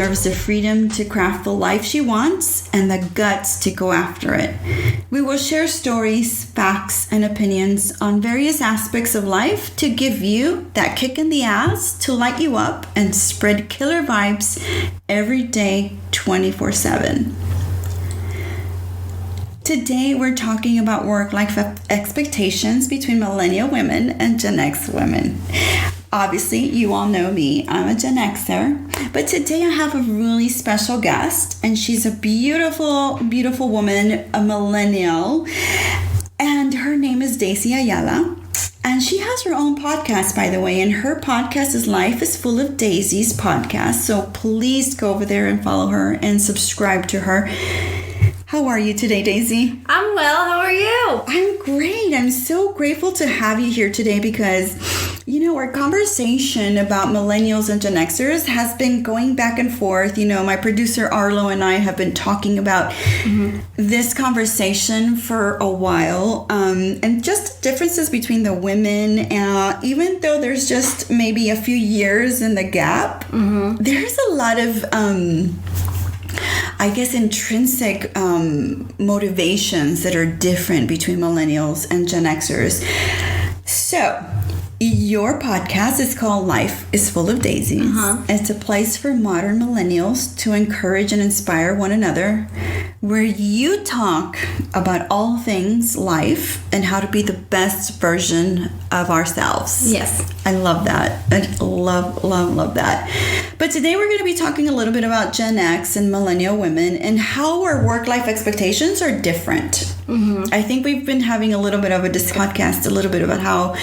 deserves the freedom to craft the life she wants and the guts to go after it. We will share stories, facts, and opinions on various aspects of life to give you that kick in the ass to light you up and spread killer vibes every day, 24/7. Today, we're talking about work-life expectations between millennial women and Gen X women. Obviously, you all know me. I'm a Gen Xer. But today I have a really special guest, and she's a beautiful, beautiful woman, a millennial. And her name is Deissy Ayala. And she has her own podcast, by the way. And her podcast is Life is Full of Daisy's podcast. So please go over there and follow her and subscribe to her. How are you today, Deissy? I'm well. How are you? I'm great. I'm so grateful to have you here today because, you know, our conversation about millennials and Gen Xers has been going back and forth. You know, my producer Arlo and I have been talking about this conversation for a while, and just differences between the women. Even though there's just maybe a few years in the gap, there's a lot of I guess intrinsic motivations that are different between millennials and Gen Xers. So, your podcast is called Life is Full of Daisies. It's a place for modern millennials to encourage and inspire one another, where you talk about all things life and how to be the best version of ourselves. Yes. I love that. I love that. But today we're going to be talking a little bit about Gen X and millennial women and how our work-life expectations are different. I think we've been having a little bit of a podcast, a little bit about how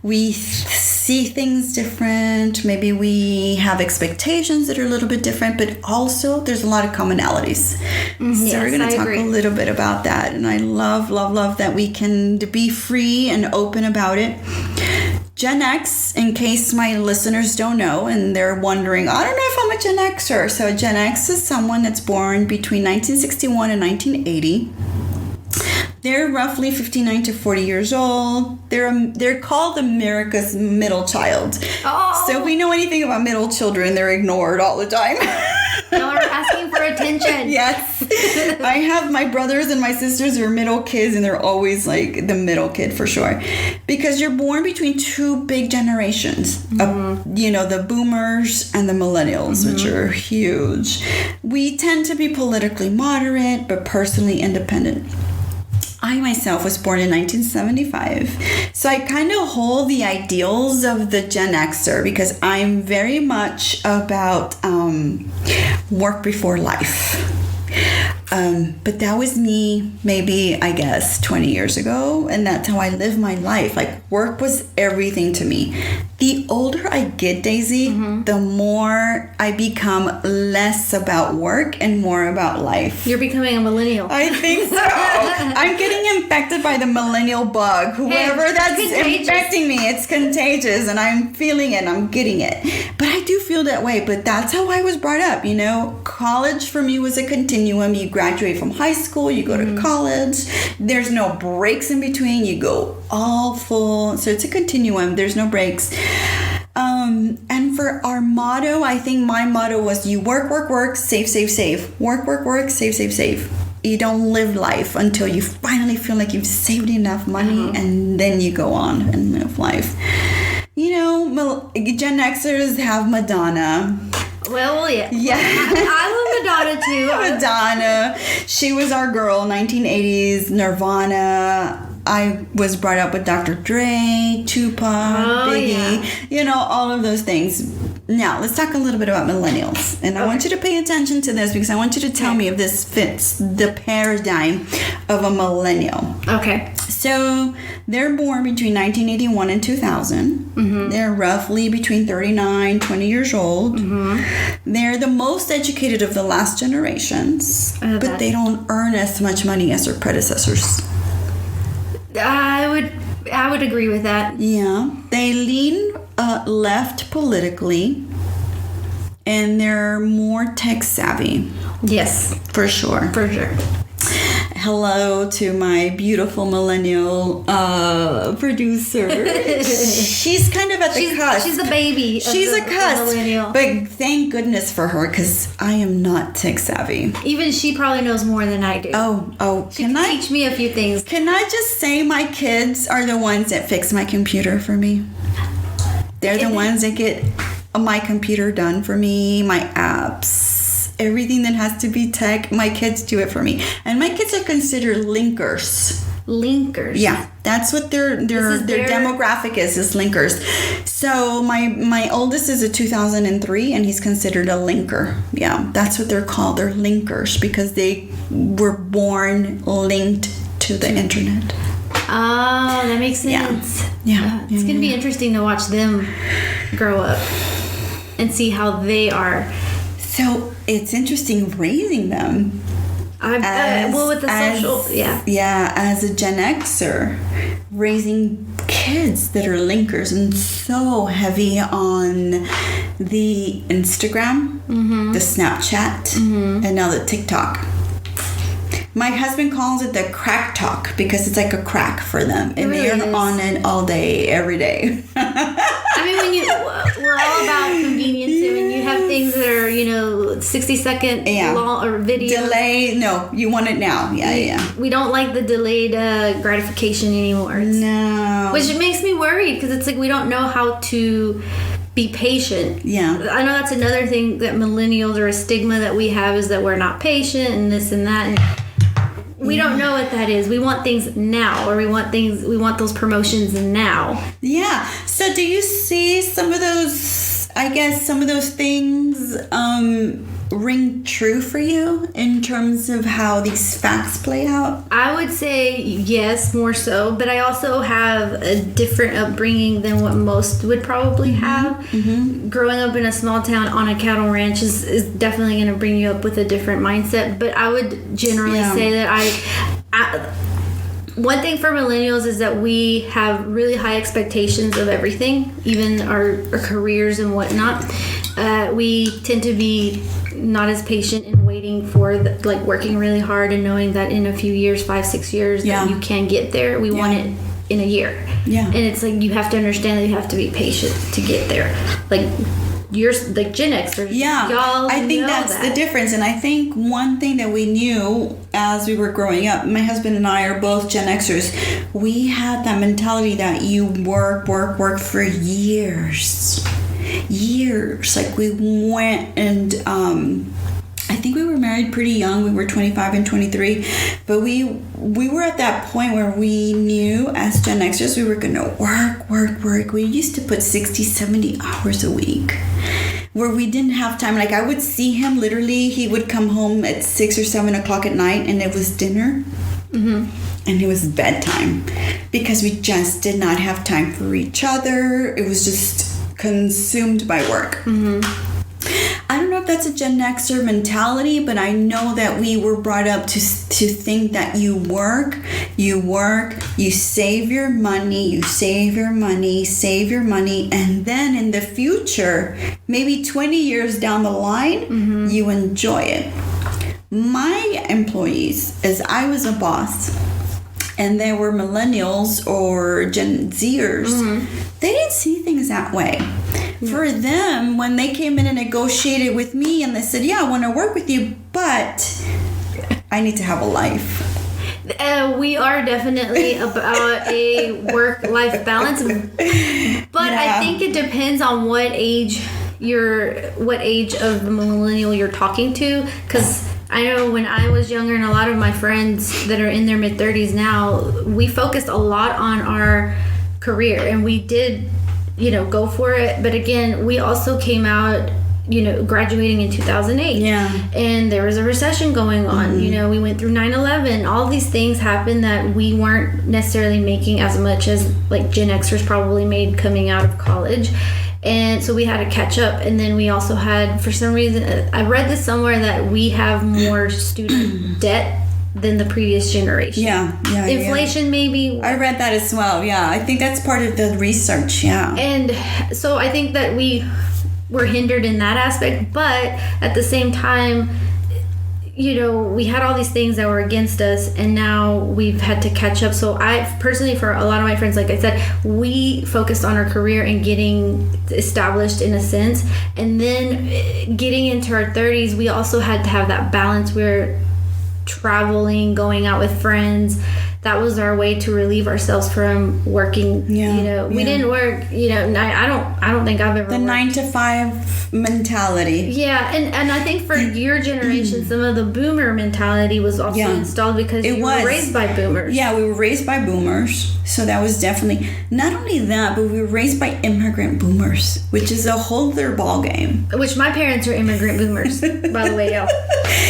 we see things different. Maybe we have expectations that are a little bit different, but also there's a lot of commonalities. So we're going to talk a little bit about that. And I love that we can be free and open about it. Gen X, in case my listeners don't know and they're wondering, I don't know if I'm a Gen Xer. So Gen X is someone that's born between 1961 and 1980. They're roughly 59 to 40 years old. They're called America's middle child. Oh. So if we know anything about middle children, they're ignored all the time. Y'all are asking for attention. Yes. I have my brothers and my sisters who are middle kids, and they're always like the middle kid for sure. Because you're born between two big generations. You know, the Boomers and the Millennials, which are huge. We tend to be politically moderate, but personally independent. I myself was born in 1975, so I kind of hold the ideals of the Gen Xer because I'm very much about work before life. But that was me maybe, I guess, 20 years ago, and that's how I live my life. Like, work was everything to me. The older I get, Deissy, the more I become less about work and more about life. You're becoming a millennial. I think so. I'm getting infected by the millennial bug. Whoever that's infecting me, it's contagious, and I'm feeling it, I'm getting it. But I do feel that way, but that's how I was brought up, you know? College for me was a continuum. You graduate from high school, you go to college. There's no breaks in between. You go all full. So it's a continuum. There's no breaks. And for our motto, I think my motto was you work, save. Work, save. You don't live life until you finally feel like you've saved enough money, and then you go on and live life. You know, Gen Xers have Madonna. Well, yeah. I love Madonna too. Madonna. She was our girl, 1980s, Nirvana. I was brought up with Dr. Dre, Tupac, Biggie, you know, all of those things. Now, let's talk a little bit about millennials. And I want you to pay attention to this because I want you to tell me if this fits the paradigm of a millennial. Okay. So, they're born between 1981 and 2000. They're roughly between 39, 20 years old. They're the most educated of the last generations, but they don't earn as much money as their predecessors. I would agree with that. Yeah. They lean left politically, and they're more tech savvy. Yes. For sure. hello to my beautiful millennial producer. She's kind of at the cusp. She's a baby. She's a cusp. Millennial. But thank goodness for her, because I am not tech savvy. Even she probably knows more than I do. Oh, She can teach me a few things. Can I just say my kids are the ones that fix my computer for me? They're the ones that get my computer done for me, my apps, everything that has to be tech. My kids do it for me. And my kids are considered linkers. Linkers. Yeah, that's what their demographic is linkers. So my oldest is a 2003, and he's considered a linker. Yeah, that's what they're called. They're linkers because they were born linked to the internet. Oh, that makes sense. Yeah. It's going to be interesting to watch them grow up and see how they are. So it's interesting raising them. With the social, Yeah, as a Gen Xer, raising kids that are linkers and so heavy on the Instagram, the Snapchat, and now the TikTok. My husband calls it the crack talk because it's like a crack for them. And really they're on it all day, every day. I mean, we're all about convenience. And when you have things that are, 60-second long or video. Delay. No, you want it now. Yeah. We don't like the delayed gratification anymore. No. Which makes me worried because it's like we don't know how to be patient. Yeah. I know that's another thing that millennials, or a stigma that we have, is that we're not patient and this and that. And we don't know what that is. We want things now, or we want those promotions now. Yeah. So do you see some of those things ring true for you in terms of how these facts play out? I would say yes, more so, but I also have a different upbringing than what most would probably have. Growing up in a small town on a cattle ranch is definitely going to bring you up with a different mindset, but I would generally say that I one thing for millennials is that we have really high expectations of everything, even our careers and whatnot. We tend to be not as patient in waiting for working really hard and knowing that in a few years, 5-6 years, that you can get there. We want it in a year. Yeah. And it's like you have to understand that you have to be patient to get there. You're like Gen Xers. Yeah. Y'all I think that's the difference. And I think one thing that we knew as we were growing up, my husband and I are both Gen Xers. We had that mentality that you work for years. Like we went and I think we were married pretty young. We were 25 and 23, but we were at that point where we knew as Gen Xers we were gonna work. We used to put 60, 70 hours a week where we didn't have time. Like I would see him literally, he would come home at 6 or 7 o'clock at night and it was dinner. And it was bedtime because we just did not have time for each other. It was just consumed by work. I don't know if that's a Gen Xer mentality, but I know that we were brought up to think that you work, you save your money, and then in the future, maybe 20 years down the line, you enjoy it. My employees, as I was a boss, and they were millennials or Gen Zers, they didn't see things that way. For them, when they came in and negotiated with me and they said, yeah, I want to work with you, but I need to have a life. We are definitely about a work-life balance, but I think it depends on what age of the millennial you're talking to, because I know when I was younger, and a lot of my friends that are in their mid-30s now, we focused a lot on our career, and we did, go for it. But again, we also came out, graduating in 2008. Yeah. And there was a recession going on. We went through 9/11. All these things happened that we weren't necessarily making as much as like Gen Xers probably made coming out of college. And so we had to catch up. And then we also had, for some reason, I read this somewhere that we have more student debt than the previous generation. Yeah. Inflation, maybe. I read that as well. Yeah. I think that's part of the research. Yeah. And so I think that we were hindered in that aspect. But at the same time, we had all these things that were against us, and now we've had to catch up. So I personally, for a lot of my friends, like I said, we focused on our career and getting established in a sense, and then getting into our 30s, we also had to have that balance where traveling, going out with friends, that was our way to relieve ourselves from working. We didn't work, I don't think I've ever the worked. 9 to 5 mentality. Yeah, and I think for your generation, some of the boomer mentality was also installed because you were raised by boomers. Yeah, we were raised by boomers. So that was definitely, not only that, but we were raised by immigrant boomers, which is a whole other ball game. Which my parents are immigrant boomers, by the way, y'all.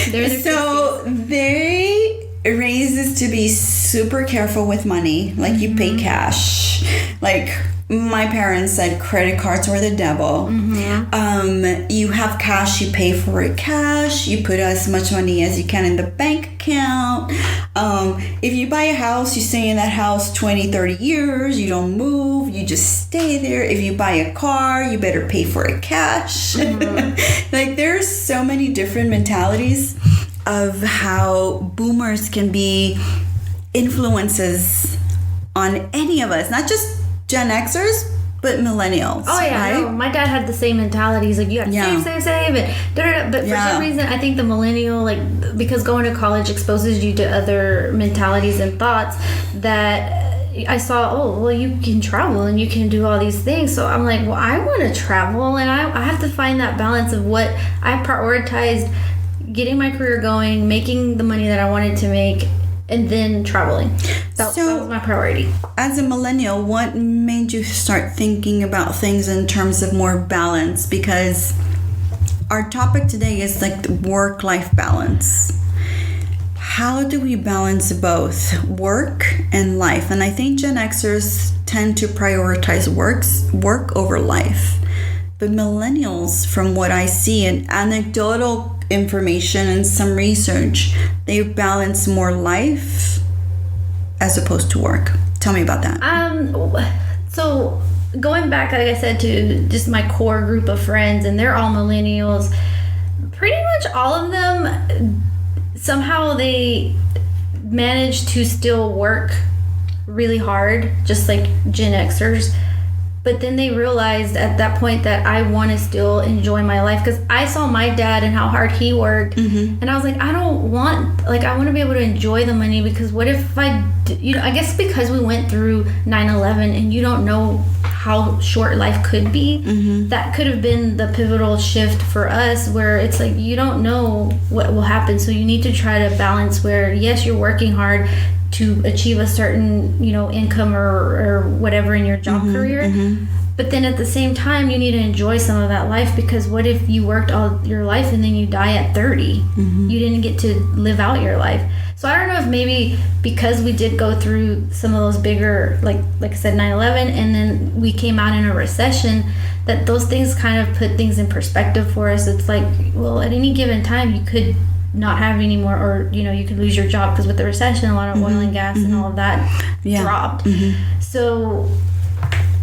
They're in their 50s. They raised us to be super careful with money. Like, you pay cash. Like, my parents said credit cards were the devil. You have cash, you pay for it cash. You put as much money as you can in the bank account. If you buy a house, you stay in that house 20, 30 years. You don't move. You just stay there. If you buy a car, you better pay for it cash. Like, there's so many different mentalities of how boomers can be influences on any of us, not just Gen Xers, but millennials. Oh yeah, right? no, my dad had the same mentality. He's like, you got to save, and da-da-da. But for some reason, I think the millennial, like, because going to college exposes you to other mentalities and thoughts that I saw, you can travel and you can do all these things. So I'm like, well, I want to travel, and I have to find that balance of what I prioritized: getting my career going, making the money that I wanted to make, and then traveling. That was my priority. As a millennial, what made you start thinking about things in terms of more balance? Because our topic today is like the work-life balance. How do we balance both work and life? And I think Gen Xers tend to prioritize work over life. But millennials, from what I see in anecdotal information and some research, they balance more life as opposed to work. Tell me about that. So going back, like I said, to just my core group of friends, and they're all millennials, pretty much all of them, somehow they manage to still work really hard, just like Gen Xers. But then they realized at that point that I want to still enjoy my life, because I saw my dad and how hard he worked. And I was like, I want to be able to enjoy the money, because what if I guess because we went through 9/11 and you don't know how short life could be, that could have been the pivotal shift for us, where it's like, you don't know what will happen. So you need to try to balance where, yes, you're working hard to achieve a certain, income or whatever in your job career. But then at the same time, you need to enjoy some of that life, because what if you worked all your life and then you die at 30? You didn't get to live out your life. So I don't know if maybe because we did go through some of those bigger, like I said, 9/11, and then we came out in a recession, that those things kind of put things in perspective for us. It's like, well, at any given time, you could not have any more, or you could lose your job, because with the recession, a lot of oil and gas and all of that dropped. So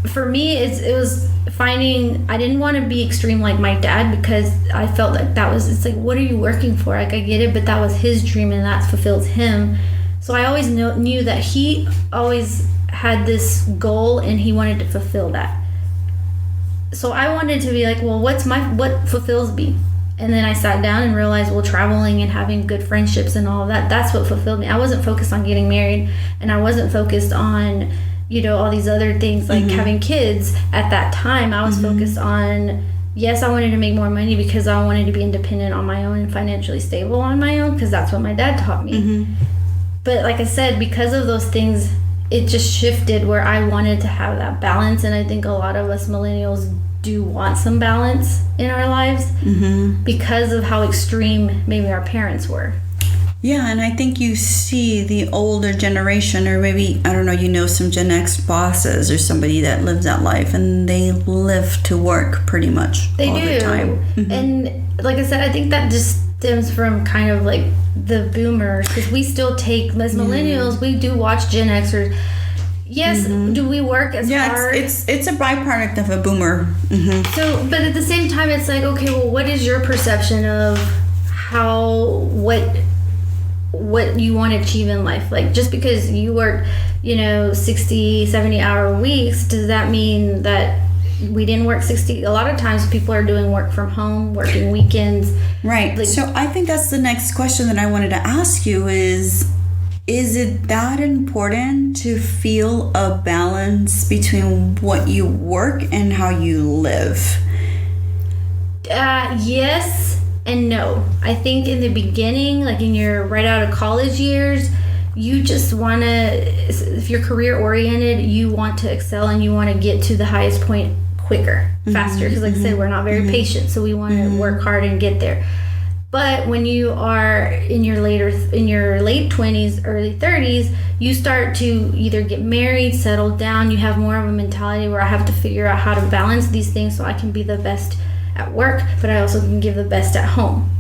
for me, it was finding, I didn't want to be extreme like my dad, because I felt like it's like, what are you working for? Like, I get it, but that was his dream and that fulfills him. So I always knew that he always had this goal and he wanted to fulfill that. So I wanted to be like, well, what fulfills me? And then I sat down and realized, well, traveling and having good friendships and all of that, that's what fulfilled me. I wasn't focused on getting married, and I wasn't focused on, all these other things like having kids at that time. I was focused on, yes, I wanted to make more money because I wanted to be independent on my own and financially stable on my own, because that's what my dad taught me. But like I said, because of those things, it just shifted where I wanted to have that balance. And I think a lot of us millennials do want some balance in our lives because of how extreme maybe our parents were. Yeah, and I think you see the older generation, or maybe, I don't know, some Gen X bosses or somebody that lives that life, and they live to work pretty much all the time. And like I said, I think that just stems from kind of like the boomers, because we still take, as millennials, we do watch Gen Xers. Yes, do we work as hard? It's a byproduct of a boomer. So, but at the same time, it's like, okay, well, what is your perception of what you want to achieve in life. Like, just because you work 60, 70 hour weeks, does that mean that we didn't work 60? A lot of times people are doing work from home, working weekends. Right. Like, so I think that's the next question that I wanted to ask you is it that important to feel a balance between what you work and how you live? Yes and no. I think in the beginning, like in your right out of college years, you just want to, if you're career oriented, you want to excel and you want to get to the highest point quicker, faster. Because like I said, we're not very patient, so we want to work hard and get there. But when you are in your late 20s, early 30s, you start to either get married, settle down. You have more of a mentality where I have to figure out how to balance these things so I can be the best at work, but I also can give the best at home.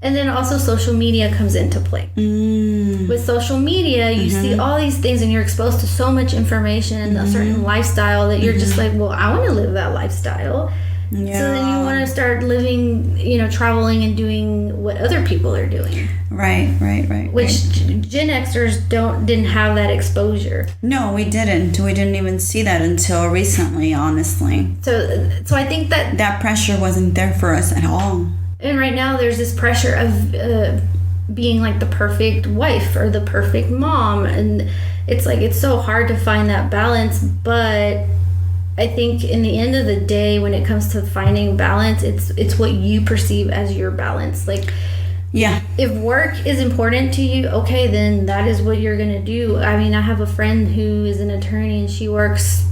And then also social media comes into play. With social media, you see all these things and you're exposed to so much information and a certain lifestyle that you're just like, well, I want to live that lifestyle. Yeah. So then you want to start living, traveling and doing what other people are doing. Right. Which Gen Xers didn't have that exposure. No, we didn't. We didn't even see that until recently, honestly. So I think that pressure wasn't there for us at all. And right now there's this pressure of being like the perfect wife or the perfect mom. And it's like, it's so hard to find that balance. But I think in the end of the day, when it comes to finding balance, it's what you perceive as your balance. Like, yeah, if work is important to you, okay, then that is what you're going to do. I mean, I have a friend who is an attorney and she works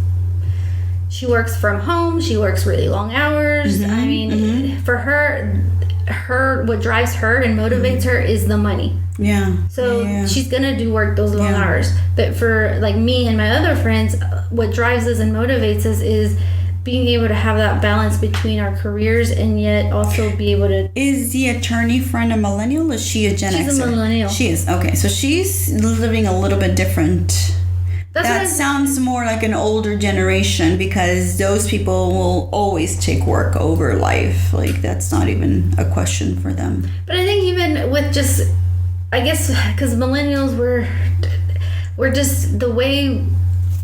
from home. She works really long hours. I mean, for her what drives her and motivates her is the money. Yeah. So she's gonna do work those long hours. But for like me and my other friends, what drives us and motivates us is being able to have that balance between our careers and yet also be able to. Is the attorney friend a millennial or is she a Gen Xer? She's a millennial. She is. Okay, so she's living a little bit different. That sounds more like an older generation because those people will always take work over life. Like, that's not even a question for them. But I think even with just, I guess, because millennials were just the way,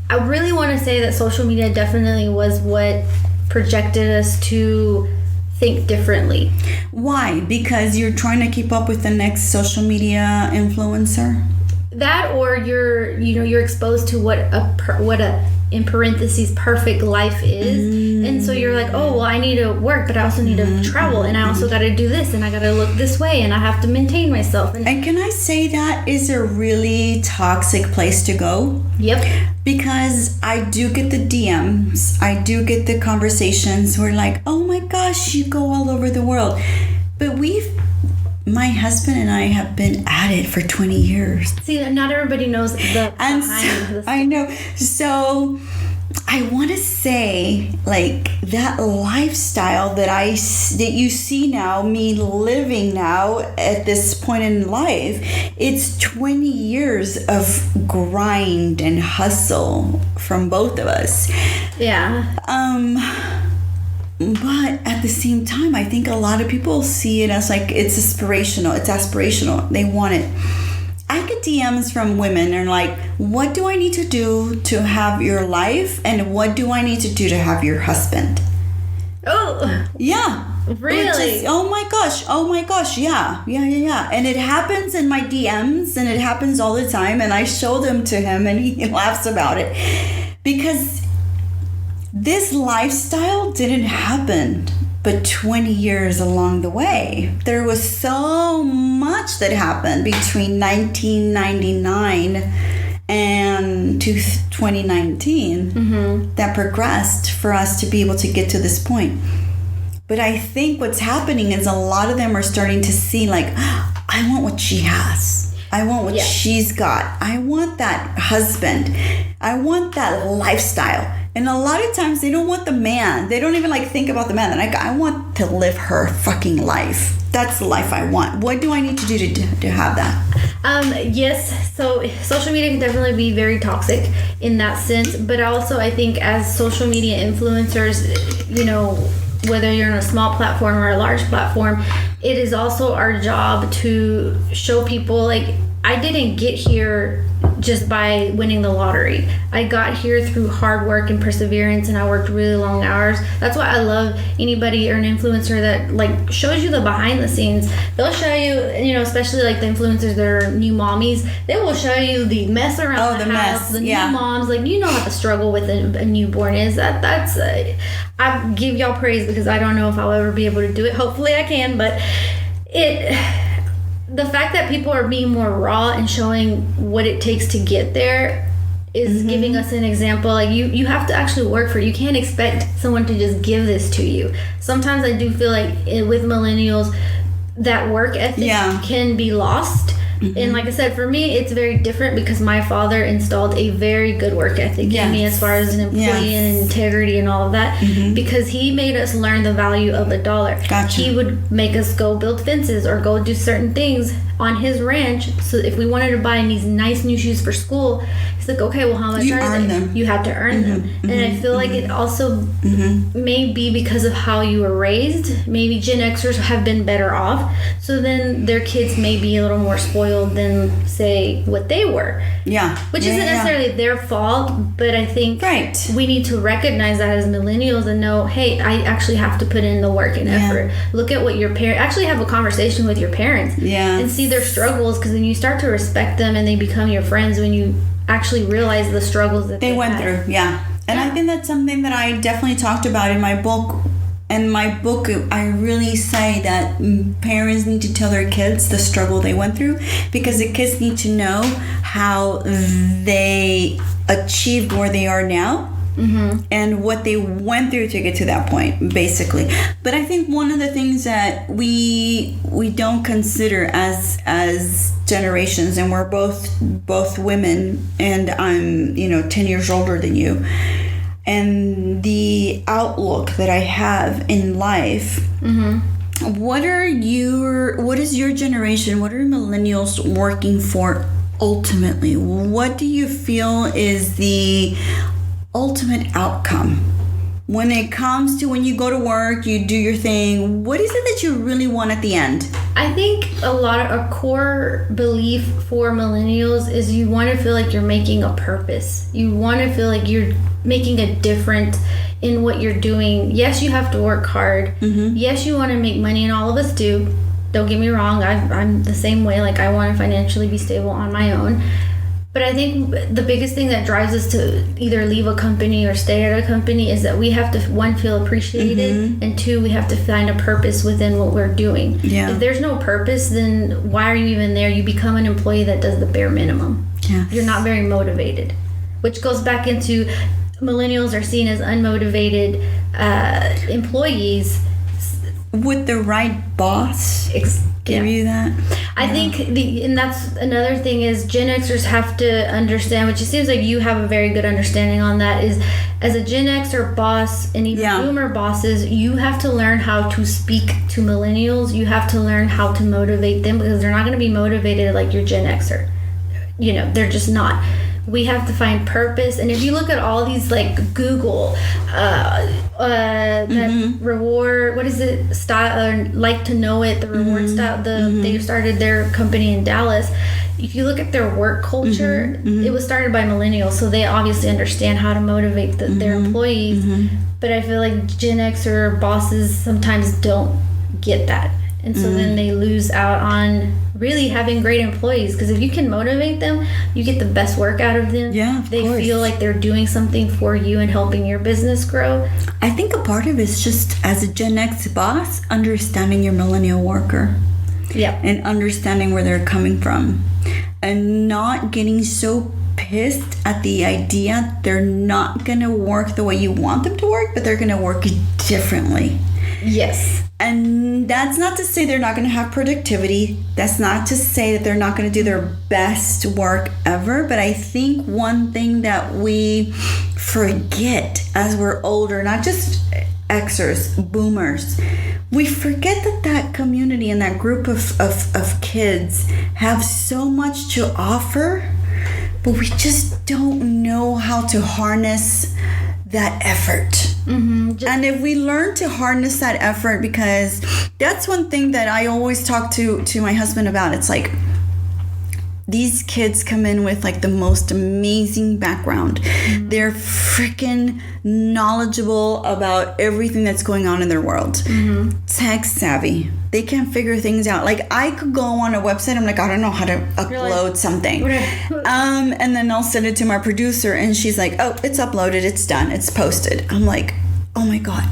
I really want to say that social media definitely was what projected us to think differently. Why? Because you're trying to keep up with the next social media influencer? That, or you're exposed to what a in parentheses perfect life is, and so you're like, oh well, I need to work, but I also need to travel, and I also got to do this, and I got to look this way, and I have to maintain myself. And can I say that is a really toxic place to go? Yep. Because I do get the DMs, I do get the conversations where like, oh my gosh, you go all over the world, but my husband and I have been at it for 20 years. See, not everybody knows the behind the I know. So I want to say, like, that lifestyle that you see now, me living now at this point in life, it's 20 years of grind and hustle from both of us. Yeah. But at the same time, I think a lot of people see it as like it's aspirational. They want it. I get DMs from women and like, what do I need to do to have your life? And what do I need to do to have your husband? Oh. Yeah. Really? Oh my gosh. Yeah. And it happens in my DMs and it happens all the time. And I show them to him and he laughs about it. Because this lifestyle didn't happen but 20 years along the way. There was so much that happened between 1999 and 2019 that progressed for us to be able to get to this point. But I think what's happening is a lot of them are starting to see like, I want what she has. I want what she's got. I want that husband. I want that lifestyle. And a lot of times they don't want the man. They don't even like think about the man. They're like, I want to live her fucking life. That's the life I want. What do I need to do to have that? Yes. So social media can definitely be very toxic in that sense. But also I think as social media influencers, whether you're on a small platform or a large platform, it is also our job to show people, like, I didn't get here just by winning the lottery. I got here through hard work and perseverance, and I worked really long hours. That's why I love anybody or an influencer that like shows you the behind the scenes. They'll show you, you know, especially like the influencers that are new mommies, they will show you the mess around the house, the new moms. Like, you know what the struggle with a newborn is. That's I give y'all praise, because I don't know if I'll ever be able to do it. Hopefully I can, but the fact that people are being more raw and showing what it takes to get there is giving us an example. Like, you have to actually work for it. You can't expect someone to just give this to you. Sometimes I do feel like with millennials, that work ethic can be lost. And like I said, for me, it's very different, because my father installed a very good work ethic in me as far as an employee and integrity and all of that, because he made us learn the value of $1. Gotcha. He would make us go build fences or go do certain things on his ranch. So if we wanted to buy these nice new shoes for school, he's like, okay, well, how much are they? You had to earn them. And I feel like it also may be because of how you were raised. Maybe Gen Xers have been better off, so then their kids may be a little more spoiled than, say, what they were. Which isn't necessarily their fault, but I think we need to recognize that as millennials and know, hey, I actually have to put in the work and effort. Look at what your parents, actually have a conversation with your parents and see their struggles, because then you start to respect them and they become your friends when you actually realize the struggles that they went through. And I think that's something that I definitely talked about in my book. In my book, I really say that parents need to tell their kids the struggle they went through, because the kids need to know how they achieved where they are now. And what they went through to get to that point, basically. But I think one of the things that we don't consider as generations, and we're both women, and I'm 10 years older than you, and the outlook that I have in life. What is your generation? What are millennials working for ultimately? What do you feel is the ultimate outcome when it comes to when you go to work, you do your thing? What is it that you really want at the end? I think a core belief for millennials is you want to feel like you're making a purpose. You want to feel like you're making a difference in what you're doing. Yes, you have to work hard. Yes, you want to make money, and all of us do. Don't get me wrong, I'm the same way. Like, I want to financially be stable on my own. But I think the biggest thing that drives us to either leave a company or stay at a company is that we have to, one, feel appreciated, and two, we have to find a purpose within what we're doing. If there's no purpose, then why are you even there? You become an employee that does the bare minimum. You're not very motivated, which goes back into millennials are seen as unmotivated employees. With the right boss give you that? I think and that's another thing is Gen Xers have to understand, which it seems like you have a very good understanding on that, is as a Gen Xer boss and even Boomer bosses, you have to learn how to speak to millennials. You have to learn how to motivate them, because they're not going to be motivated like your Gen Xer. They're just not. We have to find purpose. And if you look at all these, like Google, that reward, what is it, style, like to know it, the reward style, they started their company in Dallas. If you look at their work culture, it was started by millennials, so they obviously understand how to motivate their employees. But I feel like Gen X or bosses sometimes don't get that. And so then they lose out on really having great employees, because if you can motivate them, you get the best work out of them. They feel like they're doing something for you and helping your business grow. I think a part of it is just, as a Gen X boss, understanding your millennial worker. And understanding where they're coming from, and not getting so pissed at the idea they're not going to work the way you want them to work, but they're going to work differently. And that's not to say they're not going to have productivity. That's not to say that they're not going to do their best work ever. But I think one thing that we forget as we're older, not just Xers, Boomers, we forget that community and that group of kids have so much to offer, but we just don't know how to harness that effort. And if we learn to harness that effort, because that's one thing that I always talk to my husband about. It's like, these kids come in with like the most amazing background. Mm-hmm. They're freaking knowledgeable about everything that's going on in their world. Mm-hmm. Tech savvy. They can figure things out. Like, I could go on a website. I'm like, I don't know how to upload something. And then I'll send it to my producer, and she's like, oh, it's uploaded. It's done. It's posted. I'm like, oh my God.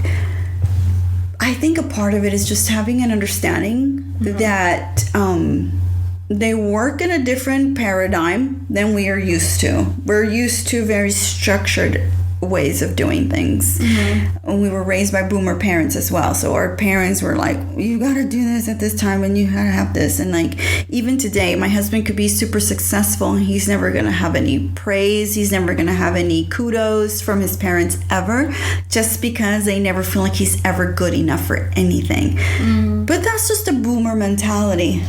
I think a part of it is just having an understanding that they work in a different paradigm than we are used to. We're used to very structured ways of doing things. And we were raised by boomer parents as well. So our parents were like, you got to do this at this time, and you got to have this. And like, even today, my husband could be super successful, and he's never going to have any praise. He's never going to have any kudos from his parents ever, just because they never feel like he's ever good enough for anything. But that's just a boomer mentality.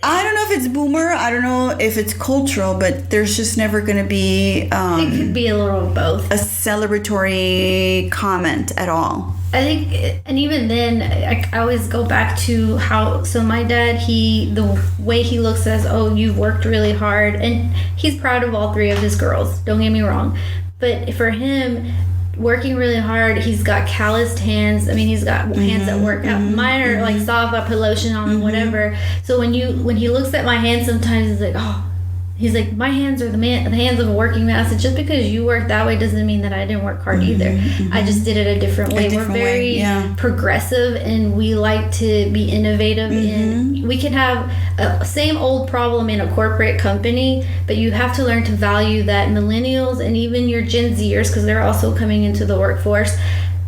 I don't know if it's boomer. I don't know if it's cultural, but there's just never going to be... it could be a little of both. A celebratory comment at all. I think, and even then, I always go back to how... So my dad, the way he looks at us, oh, you've worked really hard. And he's proud of all three of his girls. Don't get me wrong. But for him... working really hard, he's got calloused hands. I mean, he's got hands that work out. Mine are like soft. I put lotion on them, whatever. So when he looks at my hands, sometimes he's like, oh, he's like, my hands are the hands of a working man. I said, just because you work that way doesn't mean that I didn't work hard either. I just did it a different way. We're very progressive, and we like to be innovative. And we can have a same old problem in a corporate company, but you have to learn to value that millennials and even your Gen Zers, because they're also coming into the workforce,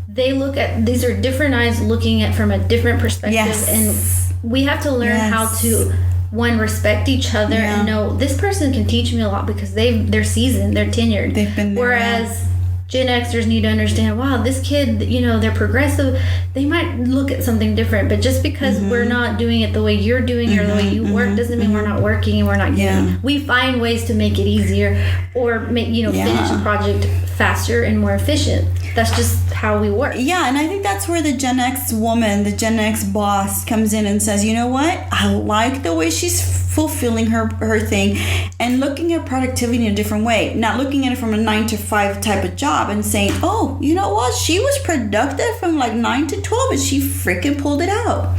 they look at, these are different eyes looking at from a different perspective. And we have to learn how to respect each other and know this person can teach me a lot because they're seasoned, they're tenured. They've been there. Whereas Gen Xers need to understand, wow, this kid, they're progressive. They might look at something different, but just because we're not doing it the way you're doing it or the way you work doesn't mean we're not working and we're not giving. We find ways to make it easier or make, finish a project faster and more efficient. That's just how we work. Yeah, and I think that's where the Gen X woman, the Gen X boss comes in and says, you know what? I like the way she's fulfilling her thing and looking at productivity in a different way. Not looking at it from a 9 to 5 type of job and saying, oh, you know what? She was productive from like 9 to 12 and she freaking pulled it out.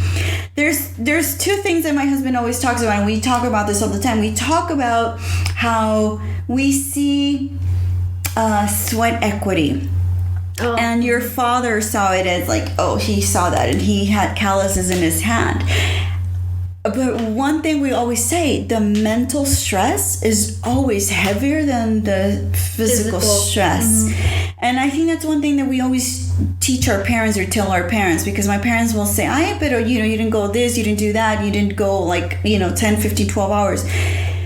There's two things that my husband always talks about, and we talk about this all the time. We talk about how we see sweat equity. Oh. And your father saw it as like, oh, he saw that and he had calluses in his hand. But one thing we always say, the mental stress is always heavier than the physical stress. And I think that's one thing that we always teach our parents or tell our parents, because my parents will say, but you didn't go this, you didn't do that, you didn't go like, 10, 15, 12 hours.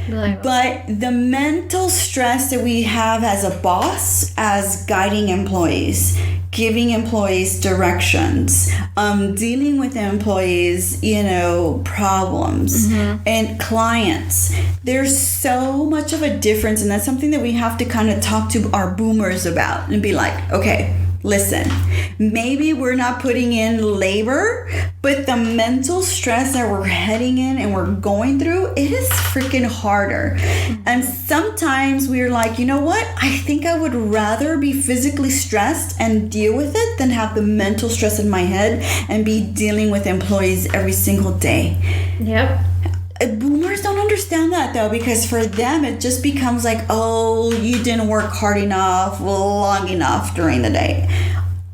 But the mental stress that we have as a boss, as guiding employees, giving employees directions, dealing with employees, problems and clients, there's so much of a difference. And that's something that we have to kind of talk to our boomers about and be like, okay, listen, maybe we're not putting in labor, but the mental stress that we're heading in and we're going through, it is freaking harder. And sometimes we're like, you know what? I think I would rather be physically stressed and deal with it than have the mental stress in my head and be dealing with employees every single day. Yep. Boomers don't understand that though, because for them it just becomes like, oh, you didn't work hard enough, long enough during the day.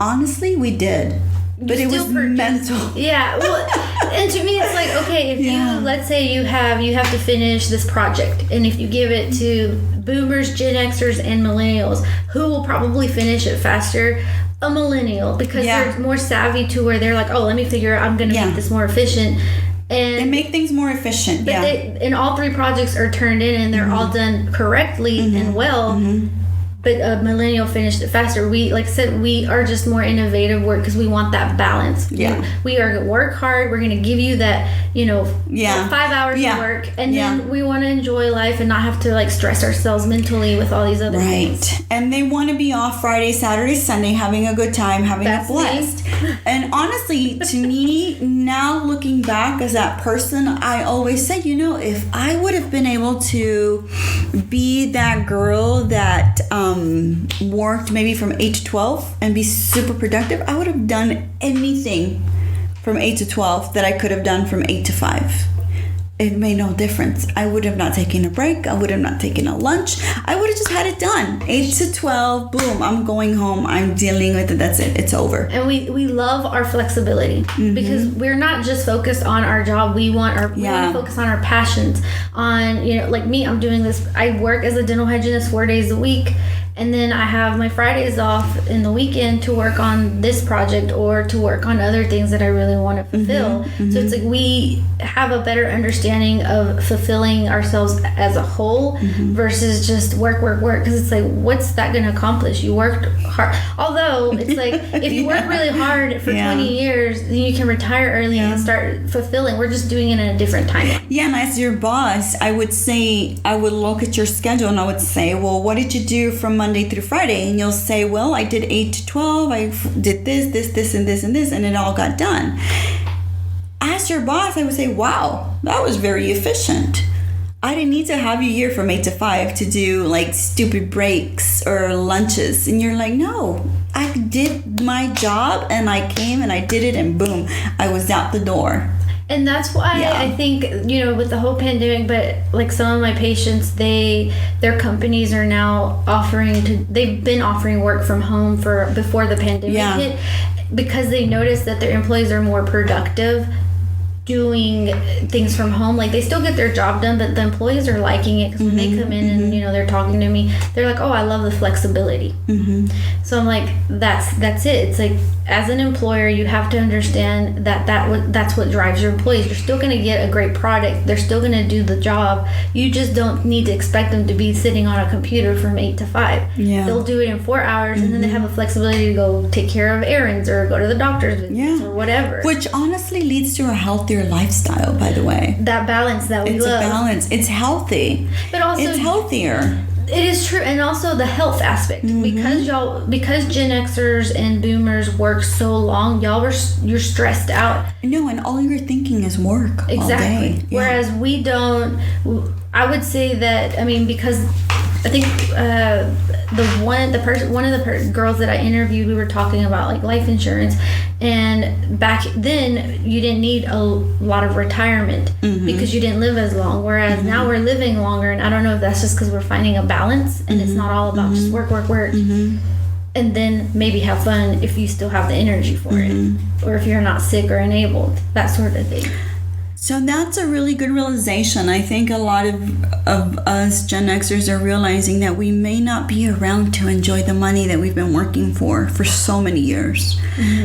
Honestly, we did, but it was mental. Yeah, well, and to me it's like, okay, if you, let's say you have to finish this project, and if you give it to boomers, Gen Xers, and millennials, who will probably finish it faster? A millennial, because they're more savvy to where they're like, oh, let me figure out, I'm going to make this more efficient. And they make things more efficient. But and all three projects are turned in and they're all done correctly and well. but a millennial finished it faster. We, like I said, we are just more innovative work because we want that balance. Yeah. We are work hard. We're going to give you that, 5 hours of work. And then we want to enjoy life and not have to like stress ourselves mentally with all these other things. Right. And they want to be off Friday, Saturday, Sunday, having a good time, having a blast. And honestly, to me, now looking back as that person, I always said, if I would have been able to be that girl that worked maybe from 8 to 12 and be super productive, I would have done anything from 8 to 12 that I could have done from 8 to 5. It made no difference. I would have not taken a break. I would have not taken a lunch. I would have just had it done. 8 to 12, boom, I'm going home. I'm dealing with it. That's it. It's over. And we love our flexibility because we're not just focused on our job. We want to focus on our passions. On, like me, I'm doing this. I work as a dental hygienist 4 days a week. And then I have my Fridays off in the weekend to work on this project or to work on other things that I really want to fulfill. So it's like we have a better understanding of fulfilling ourselves as a whole versus just work. Because it's like, what's that going to accomplish? You worked hard. Although it's like, if you work really hard for 20 years, then you can retire early and start fulfilling. We're just doing it in a different timeline. Yeah, and as your boss, I would look at your schedule and I would say, well, what did you do from Monday through Friday? And you'll say, well, I did 8 to 12. I did this, and this, and this, and it all got done. As your boss, I would say, wow, that was very efficient. I didn't need to have you here from 8 to 5 to do like stupid breaks or lunches. And you're like, no, I did my job and I came and I did it and boom, I was out the door. And that's why I think, with the whole pandemic, but like some of my patients, their companies are now they've been offering work from home before the pandemic hit because they noticed that their employees are more productive doing things from home. Like they still get their job done, but the employees are liking it because when they come in and they're talking to me, they're like, oh, I love the flexibility. So I'm like, that's it. It's like, as an employer, you have to understand that's what drives your employees. You're still going to get a great product. They're still going to do the job. You just don't need to expect them to be sitting on a computer from 8 to 5. They'll do it in 4 hours and then they have a flexibility to go take care of errands or go to the doctor's visits or whatever. Which honestly leads to a healthier lifestyle, by the way. That balance that we love. It's a balance. It's healthy. But also, it's healthier. It is true. And also the health aspect. Because Gen Xers and Boomers work so long, you're stressed out. No, and all you're thinking is work. Exactly. All day. Whereas we don't. I would say that, because I think one of the girls that I interviewed, we were talking about like life insurance, and back then you didn't need a lot of retirement because you didn't live as long. Whereas now we're living longer, and I don't know if that's just because we're finding a balance and it's not all about just work, and then maybe have fun if you still have the energy for it, or if you're not sick or enabled, that sort of thing. So that's a really good realization. I think a lot of us Gen Xers are realizing that we may not be around to enjoy the money that we've been working for so many years.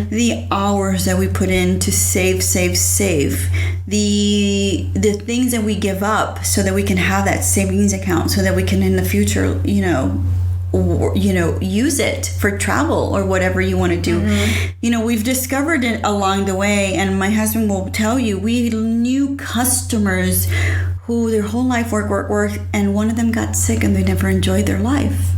The hours that we put in to save. The things that we give up so that we can have that savings account so that we can in the future, use it for travel or whatever you want to do. We've discovered it along the way, and my husband will tell you, we knew customers who their whole life work, and one of them got sick and they never enjoyed their life.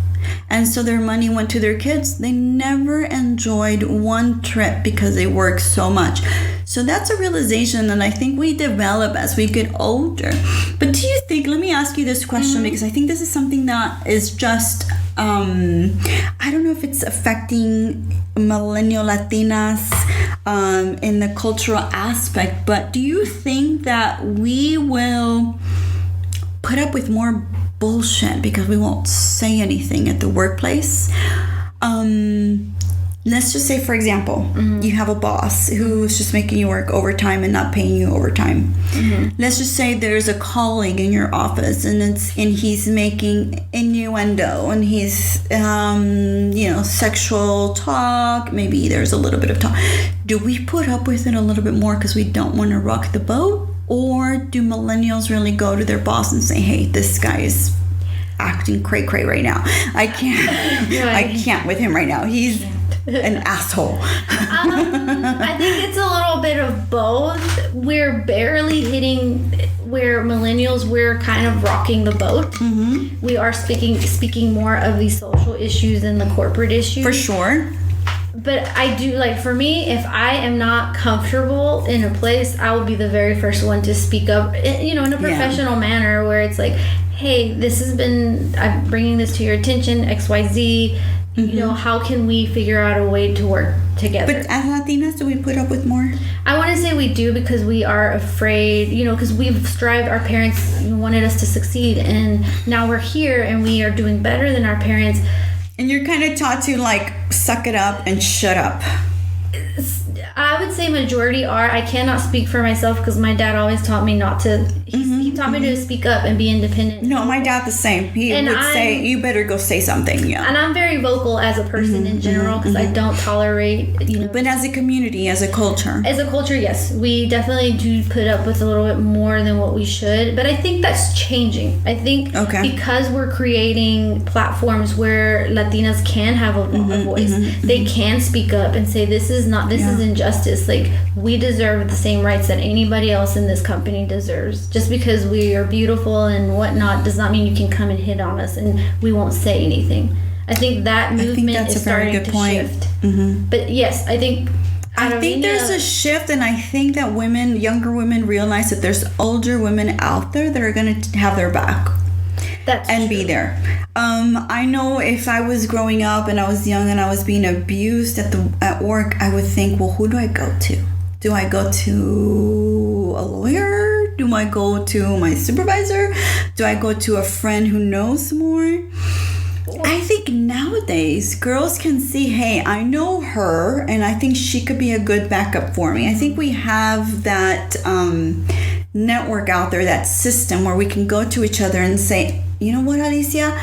And so their money went to their kids. They never enjoyed one trip because they work so much. So that's a realization that I think we develop as we get older. But do you think, let me ask you this question, because I think this is something that is just, I don't know if it's affecting millennial Latinas in the cultural aspect, but do you think that we will put up with more bullshit because we won't say anything at the workplace? Let's just say, for example, you have a boss who's just making you work overtime and not paying you overtime. Let's just say there's a colleague in your office and he's making innuendo and he's sexual talk. Maybe there's a little bit of talk. Do we put up with it a little bit more because we don't want to rock the boat? Or do millennials really go to their boss and say, hey, this guy is acting cray right now. I can't with him right now. He's an asshole. I think it's a little bit of both. We're barely hitting where millennials, we're kind of rocking the boat. Mm-hmm. We are speaking more of these social issues than the corporate issues. For sure. But I do, like, for me, if I am not comfortable in a place, I will be the very first one to speak up, you know, in a professional manner, where it's like, hey, I'm bringing this to your attention, XYZ. Mm-hmm. You know, how can we figure out a way to work together? But as Latinas, do we put up with more? I want to say we do, because we are afraid, you know, because we've strived, our parents wanted us to succeed, and now we're here and we are doing better than our parents. And you're kind of taught to, like, suck it up and shut up. I would say majority are. I cannot speak for myself, because my dad always taught me not to. He taught me to speak up and be independent. No, my dad the same. He would say, you better go say something. Yeah. And I'm very vocal as a person in general, because I don't tolerate, you know. But as a community, as a culture. As a culture, yes. We definitely do put up with a little bit more than what we should. But I think that's changing. I think because we're creating platforms where Latinas can have a voice, they can speak up and say, this is injustice. Like, we deserve the same rights that anybody else in this company deserves. Just because we are beautiful and whatnot does not mean you can come and hit on us and we won't say anything. I think that movement is starting to shift. Mm-hmm. But yes, I think there's a shift, and I think that younger women realize that there's older women out there that are going to have their back. And be there. I know if I was growing up and I was young and I was being abused at work, I would think, well, who do I go to? Do I go to a lawyer? Do I go to my supervisor? Do I go to a friend who knows more? I think nowadays girls can see, hey, I know her and I think she could be a good backup for me. I think we have that network out there, that system where we can go to each other and say, you know what, Alicia?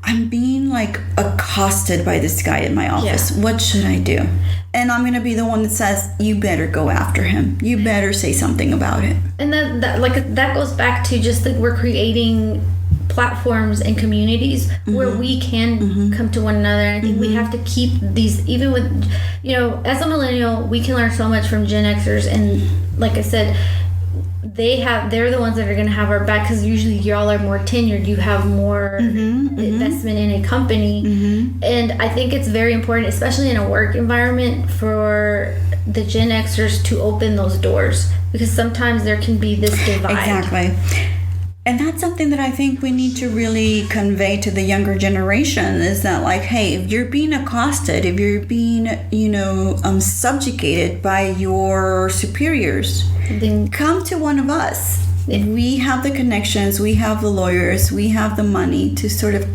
I'm being, like, accosted by this guy in my office. Yeah. What should I do? And I'm going to be the one that says, you better go after him. You better say something about it. And that goes back to just that we're creating platforms and communities where we can come to one another. And I think we have to keep these, even with, you know, as a millennial, we can learn so much from Gen Xers. And like I said, they're the ones that are going to have our back, because usually y'all are more tenured, you have more investment in a company, and I think it's very important, especially in a work environment, for the Gen Xers to open those doors, because sometimes there can be this divide. Exactly. And that's something that I think we need to really convey to the younger generation, is that, like, hey, if you're being accosted, if you're being, you know, subjugated by your superiors, then come to one of us. If we have the connections, we have the lawyers, we have the money to sort of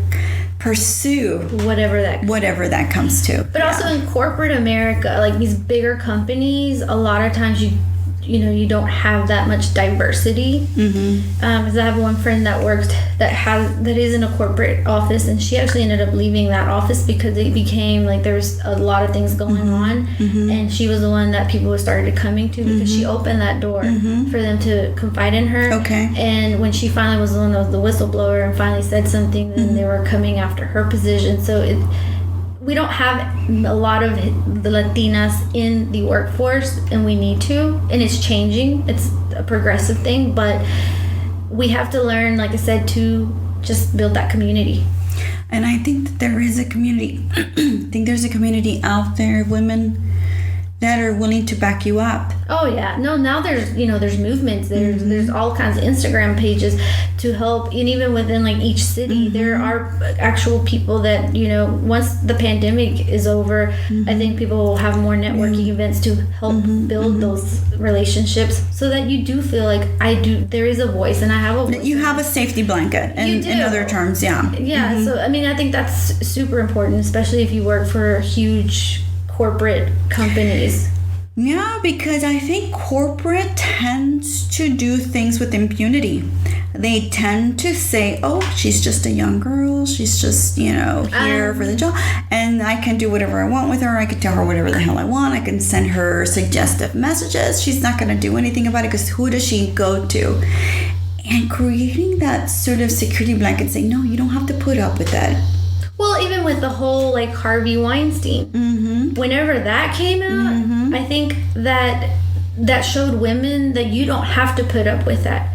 pursue whatever that comes to. But also in corporate America, like these bigger companies, a lot of times you don't have that much diversity. Because I have one friend that is in a corporate office, and she actually ended up leaving that office because it became like there was a lot of things going on, and she was the one that people started coming to because she opened that door for them to confide in her. Okay. And when she finally was the one that was the whistleblower and finally said something, then they were coming after her position. So we don't have a lot of the Latinas in the workforce, and we need to, and it's changing. It's a progressive thing, but we have to learn, like I said, to just build that community. And I think that there is a community. I think there's a community out there of women that are willing to back you up. Oh yeah, no. Now there's movements. There's all kinds of Instagram pages to help, and even within like each city, there are actual people that once the pandemic is over, I think people will have more networking events to help build those relationships, so that you do feel like there is a voice, and I have a voice. You have a safety blanket, and in other terms, yeah. So I mean, I think that's super important, especially if you work for huge corporate companies. Yeah, because I think corporate tends to do things with impunity. They tend to say, oh, she's just a young girl, she's just here for the job, and I can do whatever I want with her. I can tell her whatever the hell I want. I can send her suggestive messages. She's not going to do anything about it, because who does she go to? and creating that sort of security blanket, saying, no, you don't have to put up with that. Well, even with the whole like Harvey Weinstein, whenever that came out, I think that showed women that you don't have to put up with that.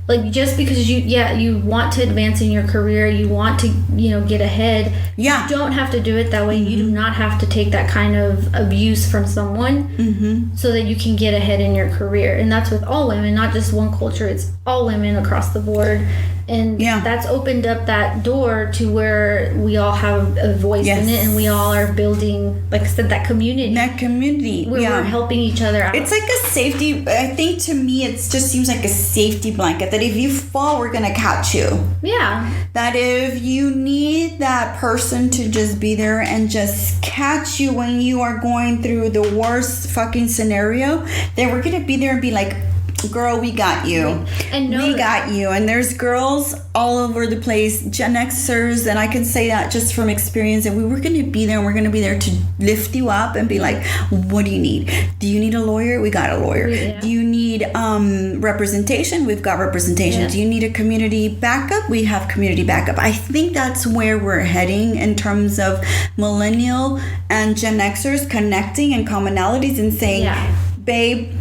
Like, just because you want to advance in your career, you want to, get ahead. Yeah. You don't have to do it that way. You do not have to take that kind of abuse from someone so that you can get ahead in your career. And that's with all women, not just one culture. It's all women across the board. And that's opened up that door to where we all have a voice in it, and we all are building, like I said, that community. Where we're helping each other out. It's like a safety, I think to me, it just seems like a safety blanket that if you fall, we're going to catch you. Yeah. That if you need that person to just be there and just catch you when you are going through the worst fucking scenario, then we're going to be there and be like, girl, we got you. We got you. And there's girls all over the place, Gen Xers, and I can say that just from experience, and we were going to be there, and we're going to be there to lift you up and be like, what do you need? Do you need a lawyer? We got a lawyer. Do you need representation? We've got representation. Do you need a community backup? We have community backup. I think that's where we're heading in terms of Millennial and Gen Xers connecting and commonalities and saying, babe,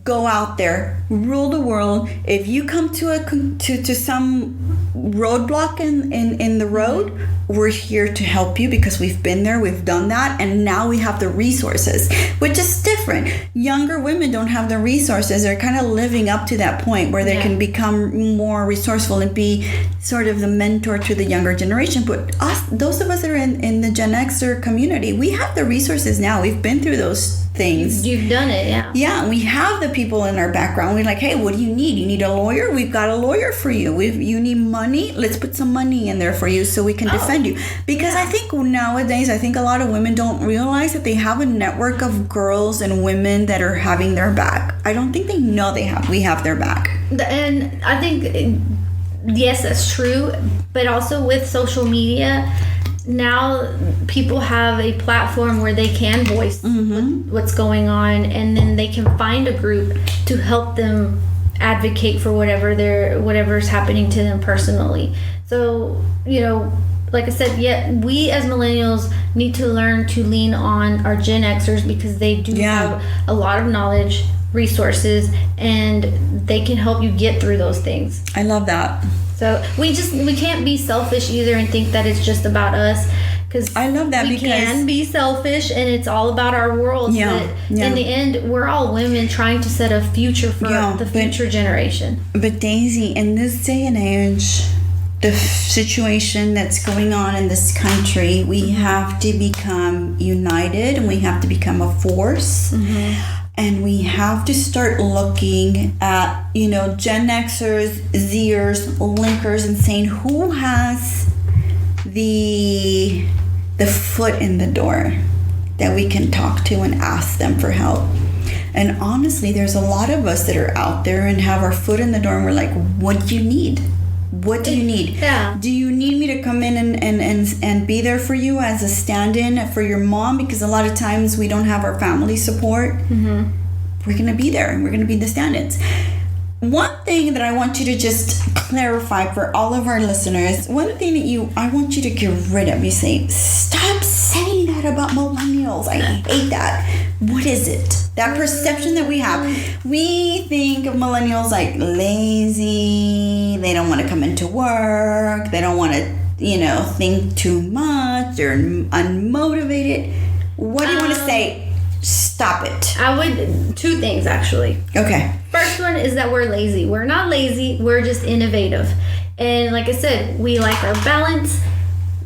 go out there, rule the world. If you come to some roadblock in the road, we're here to help you because we've been there, we've done that, and now we have the resources, which is different. Younger women don't have the resources. They're kind of living up to that point where they can become more resourceful and be sort of the mentor to the younger generation. But those of us that are in the Gen Xer community, we have the resources now. We've been through those things. You've done it, Yeah, we have the people in our background. We're like, hey, what do you need? You need a lawyer? We've got a lawyer for you. You need money? Let's put some money in there for you so we can defend you. Because I think nowadays, a lot of women don't realize that they have a network of girls and women that are having their back. I don't think they know we have their back. And I think, yes, that's true. But also with social media, now people have a platform where they can voice what's going on, and then they can find a group to help them advocate for whatever's happening to them personally. So, like I said, we as millennials need to learn to lean on our Gen Xers because they do have a lot of knowledge, resources, and they can help you get through those things. I love that. So we can't be selfish either and think that it's just about us, because I love that we can be selfish and it's all about our world. But in the end, we're all women trying to set a future for the future generation. But Deissy, in this day and age, the situation that's going on in this country, we have to become united and we have to become a force. And we have to start looking at, Gen Xers, Zers, Linkers, and saying who has the foot in the door that we can talk to and ask them for help. And honestly, there's a lot of us that are out there and have our foot in the door and we're like, what do you need? What do you need? Yeah. Do you need me to come in and be there for you as a stand-in for your mom? Because a lot of times we don't have our family support. We're going to be there and we're going to be the stand-ins. One thing that I want you to just clarify for all of our listeners, one thing that I want you to get rid of, you say, stop saying that about millennials. I hate that. What is it? That perception that we have. We think of millennials like lazy. They don't want to come into work. They don't want to, think too much. They're unmotivated. What do you want to say? Stop it. I would, two things actually. Okay. First one is that we're lazy. We're not lazy. We're just innovative. And like I said, we like our balance.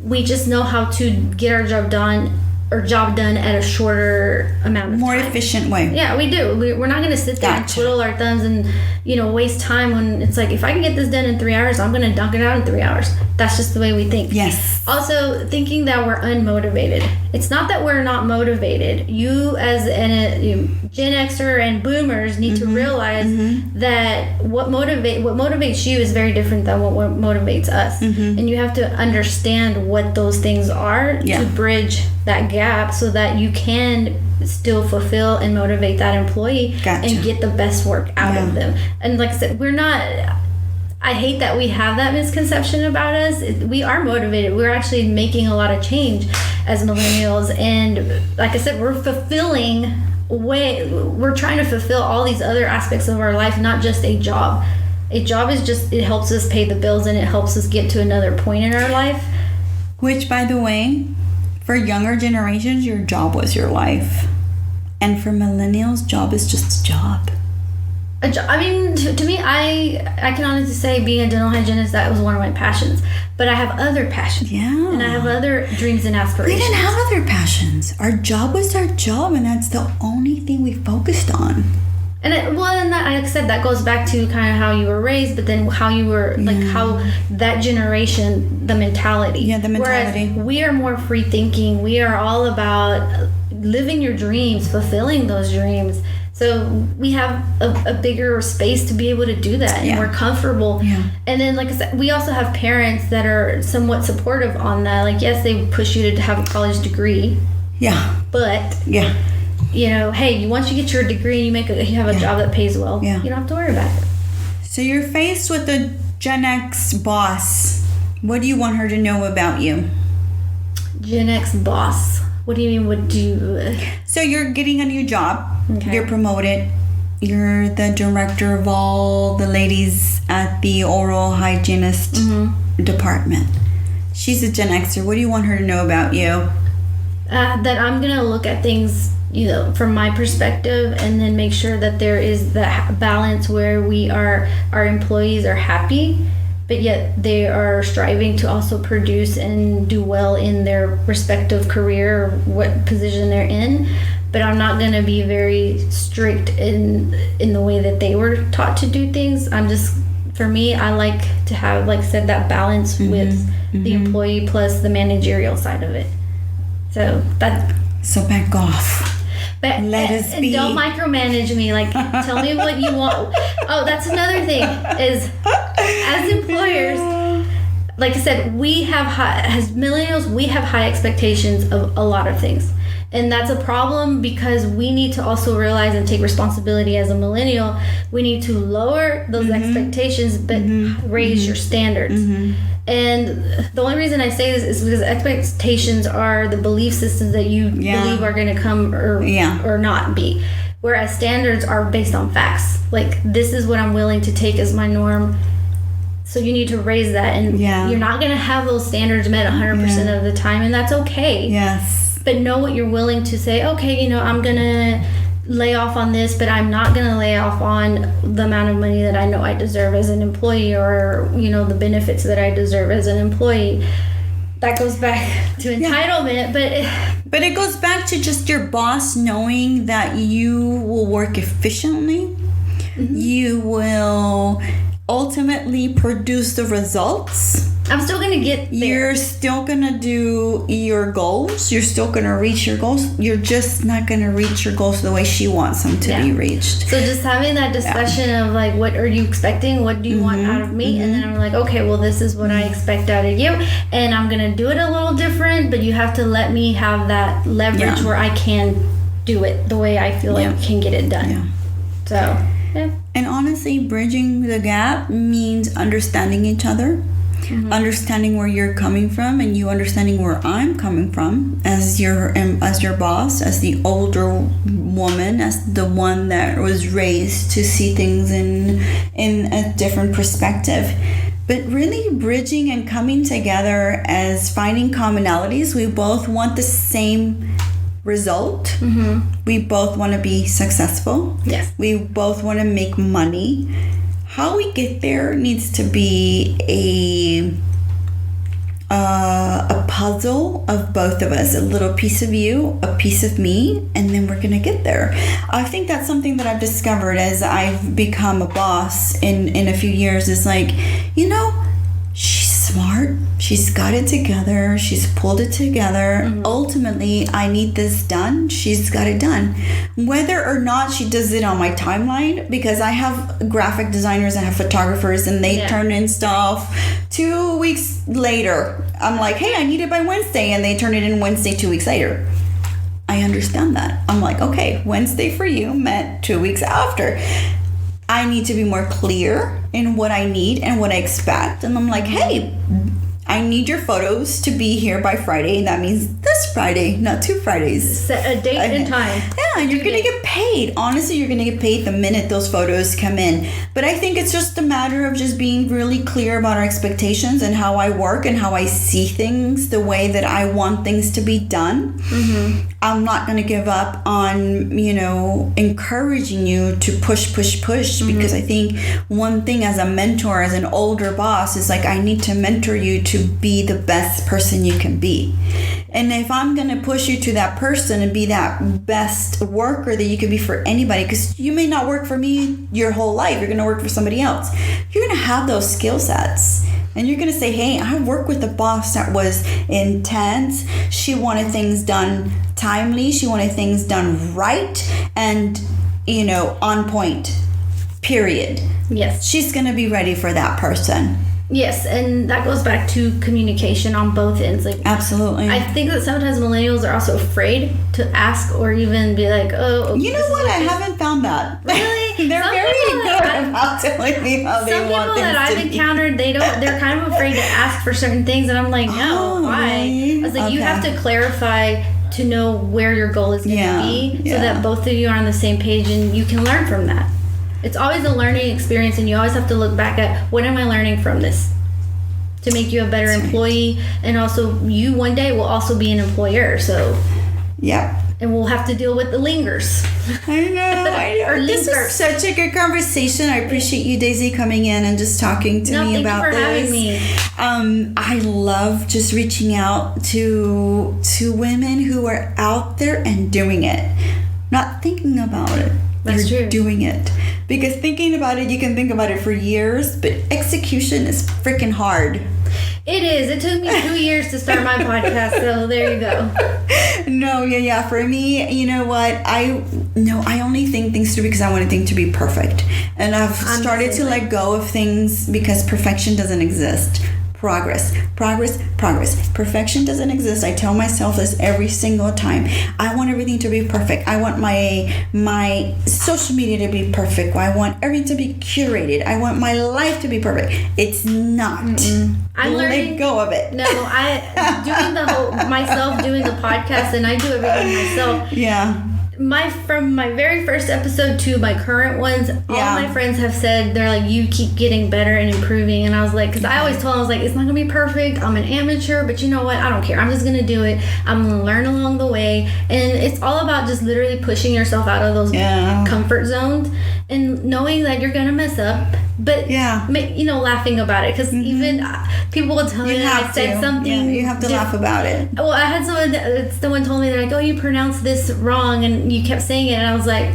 We just know how to get our job done at a shorter amount of time. More efficient way. Yeah, we do. We're not going to sit there and twiddle our thumbs and, waste time when it's like, if I can get this done in 3 hours, I'm going to dunk it out in 3 hours. That's just the way we think. Yes. Also, thinking that we're unmotivated. It's not that we're not motivated. You as a Gen Xer and Boomers need to realize that what motivates you is very different than what motivates us. And you have to understand what those things are to bridge that gap so that you can still fulfill and motivate that employee and get the best work out of them. And like I said, I hate that we have that misconception about us. We are motivated. We're actually making a lot of change as millennials. And like I said, we're trying to fulfill all these other aspects of our life, not just a job. A job is just, it helps us pay the bills and it helps us get to another point in our life. Which, by the way, for younger generations, your job was your life. And for millennials, job is just a job. I mean, to me, I can honestly say being a dental hygienist, that was one of my passions. But I have other passions. Yeah. And I have other dreams and aspirations. We didn't have other passions. Our job was our job, and that's the only thing we focused on. And like I said, that goes back to kind of how you were raised, but then how you were, like how that generation, the mentality. Yeah, the mentality. Whereas we are more free thinking. We are all about living your dreams, fulfilling those dreams. So we have a bigger space to be able to do that, and we're comfortable. Yeah. And then, like I said, we also have parents that are somewhat supportive on that. Like, yes, they push you to have a college degree. Yeah. But you know, hey, once you get your degree and you have a job that pays well, you don't have to worry about it. So you're faced with a Gen X boss. What do you want her to know about you? Gen X boss. What do you mean? So you're getting a new job. Okay. You're promoted. You're the director of all the ladies at the oral hygienist department. She's a Gen Xer. What do you want her to know about you? That I'm going to look at things, you know, from my perspective, and then make sure that there is that balance where our employees are happy, but yet they are striving to also produce and do well in their respective career or what position they're in. But I'm not going to be very strict in the way that they were taught to do things. For me, I like to have, like I said, that balance with the employee plus the managerial side of it. So back off. But let us be. Don't micromanage me. Like, tell me what you want. Oh, that's another thing is, as employers, like I said, as millennials, we have high expectations of a lot of things. And that's a problem because we need to also realize and take responsibility as a millennial. We need to lower those expectations, but raise your standards. And the only reason I say this is because expectations are the belief systems that you believe are going to come or not be. Whereas standards are based on facts. Like, this is what I'm willing to take as my norm. So you need to raise that. And you're not going to have those standards met 100% of the time. And that's okay. Yes. But know what you're willing to say. Okay, you know, I'm going to lay off on this, but I'm not going to lay off on the amount of money that I know I deserve as an employee, or, you know, the benefits that I deserve as an employee. That goes back to entitlement, but it goes back to just your boss knowing that you will work efficiently. You will ultimately produce the results. I'm still going to get there. You're still going to do your goals. You're still going to reach your goals. You're just not going to reach your goals the way she wants them to be reached. So just having that discussion of, like, what are you expecting? What do you want out of me? And then I'm like, okay, well, this is what I expect out of you. And I'm going to do it a little different, but you have to let me have that leverage where I can do it the way I feel like I can get it done. So, And honestly, bridging the gap means understanding each other. Understanding where you're coming from, and you understanding where I'm coming from as your boss, as the older woman, as the one that was raised to see things in a different perspective. But really bridging and coming together as finding commonalities. We both want the same result. We both want to be successful. Yes. We both want to make money. How we get there needs to be a puzzle of both of us. A little piece of you, a piece of me, and then we're going to get there. I think that's something that I've discovered as I've become a boss in a few years. Is like, you know, she's smart. She's got it together. She's pulled it together. Ultimately, I need this done. She's got it done. Whether or not she does it on my timeline, because I have graphic designers, I have photographers, and they turn in stuff 2 weeks later. I'm like, hey, I need it by Wednesday, and they turn it in Wednesday 2 weeks later. I understand that. I'm like, okay, Wednesday for you meant 2 weeks after. I need to be more clear in what I need and what I expect. And I'm like, hey, I need your photos to be here by Friday. And that means this Friday, not 2 Fridays. Set a date and time. Yeah, you're going to get paid. Honestly, you're going to get paid the minute those photos come in. But I think it's just a matter of just being really clear about our expectations and how I work and how I see things, the way that I want things to be done. Mm-hmm. I'm not going to give up on, encouraging you to push, because I think one thing as a mentor, as an older boss, is like, I need to mentor you to be the best person you can be. And if I'm going to push you to that person and be that best worker that you can be for anybody, because you may not work for me your whole life, you're going to work for somebody else. You're going to have those skill sets. And you're going to say, hey, I worked with a boss that was intense. She wanted things done timely. She wanted things done right and, on point, period. Yes. She's going to be ready for that person. Yes, and that goes back to communication on both ends. Like, absolutely. I think that sometimes millennials are also afraid to ask or even be like, oh, you know what? I haven't found that. Really? They're very good about telling me how they want things to be. Some people that I've encountered, they're kind of afraid to ask for certain things, and I'm like, no, why? I was like, you have to clarify to know where your goal is going to be, so that both of you are on the same page and you can learn from that. It's always a learning experience, and you always have to look back at, what am I learning from this to make you a better employee? And also, you one day will also be an employer, so and we'll have to deal with the lingers. I know. Or this is such a good conversation. I appreciate you, Deissy, coming in and just talking to me about this. Thank you for having me. I love just reaching out to women who are out there and doing it, not thinking about it. That's You're true. doing it. Because thinking about it, you can think about it for years, but execution is freaking hard. It is. It took me 2 years to start my podcast, so there you go. No, yeah. For me, you know what? I only think things through because I want things to be perfect. And I've started to let go of things because perfection doesn't exist. Progress. Perfection doesn't exist. I tell myself this every single time. I want everything to be perfect. I want my social media to be perfect. I want everything to be curated. I want my life to be perfect. It's not. I'm learning. Let go of it. No, doing the podcast, and I do everything myself. Yeah. From my very first episode to my current ones, all my friends have said, they're like, you keep getting better and improving. And I was like, because I always told them, I was like, it's not gonna be perfect, I'm an amateur, but you know what, I don't care, I'm just gonna do it. I'm gonna learn along the way. And it's all about just literally pushing yourself out of those comfort zones and knowing that you're gonna mess up, but laughing about it, because even people will tell me that I said something. You have to laugh about it. Well, I had someone told me that, like, oh, you pronounced this wrong, and you kept saying it, and I was like,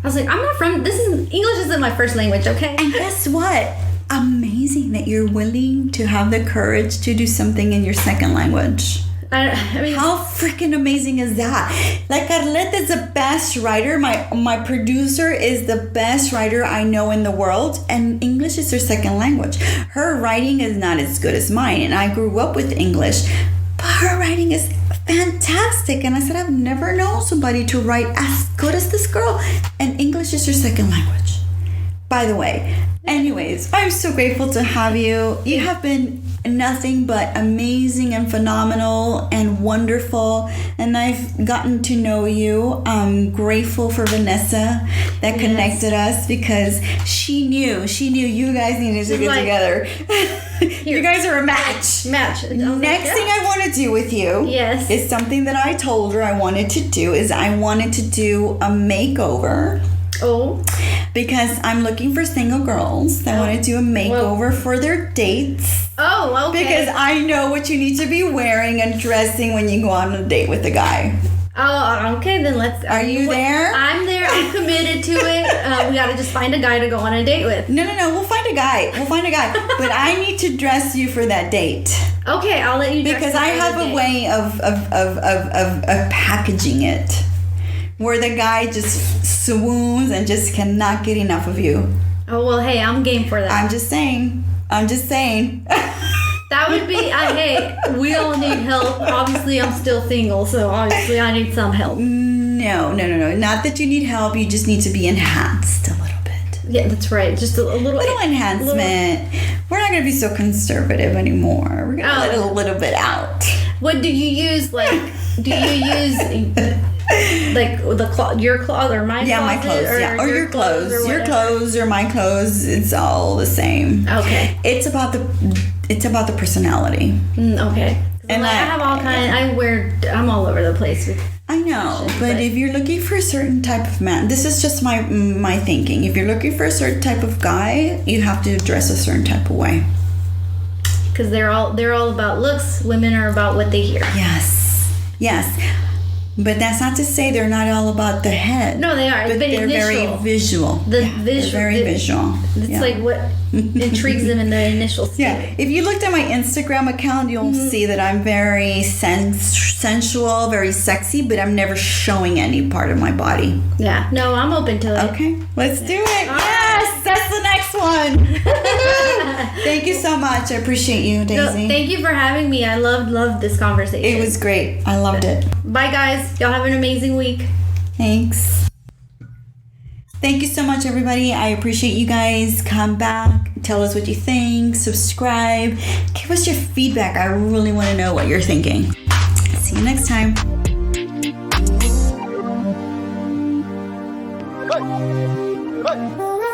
I'm not from, English isn't my first language, okay? And guess what? Amazing that you're willing to have the courage to do something in your second language. I mean, how freaking amazing is that? Like, Arlette is the best writer. My producer is the best writer I know in the world, and English is her second language. Her writing is not as good as mine, and I grew up with English, but her writing is fantastic. And I said, I've never known somebody to write as good as this girl, and English is her second language, by the way. Anyways, I'm so grateful to have you. You have been nothing but amazing and phenomenal and wonderful, and I've gotten to know you. I'm grateful for Vanessa that connected us, because she knew you guys needed to get together. You guys are a match. Next thing I want to do with you is something that I told her I wanted to do. I wanted to do a makeover. Oh. Because I'm looking for single girls that want to do a makeover for their dates. Oh, okay. Because I know what you need to be wearing and dressing when you go on a date with a guy. Oh, okay, then let's... Are you there? I'm there. I'm committed to it. We gotta just find a guy to go on a date with. No. We'll find a guy. But I need to dress you for that date. Okay, I'll let you dress because I have a way of packaging it, where the guy just swoons and just cannot get enough of you. Oh, well, hey, I'm game for that. I'm just saying. That would be, hey, we all need help. Obviously, I'm still single, so obviously I need some help. No. Not that you need help. You just need to be enhanced a little bit. Yeah, that's right. Just a little enhancement. We're not going to be so conservative anymore. We're going to let it a little bit out. What do you use? Like, do you use like your cloth or my my clothes, or your clothes, your clothes or my clothes? It's all the same. Okay. It's about the personality. Okay. And I have all kinds. I'm all over the place with. I know, but if you're looking for a certain type of man, this is just my thinking. If you're looking for a certain type of guy, you have to dress a certain type of way. Because they're all about looks. Women are about what they hear. Yes. But that's not to say they're not all about the head. No, they are. But they're very visual. They're very visual. It's like what intrigues them in the initial stage. Yeah. If you looked at my Instagram account, you'll see that I'm very sensual, very sexy, but I'm never showing any part of my body. Yeah. No, I'm open to it. Okay. Let's do it. Yes. That's the next one. Thank you so much. I appreciate you, Deissy. No, thank you for having me. I loved this conversation. It was great. I loved it. Bye, guys. Y'all have an amazing week. Thanks. Thank you so much, everybody. I appreciate you guys. Come back. Tell us what you think. Subscribe. Give us your feedback. I really want to know what you're thinking. See you next time. Hey.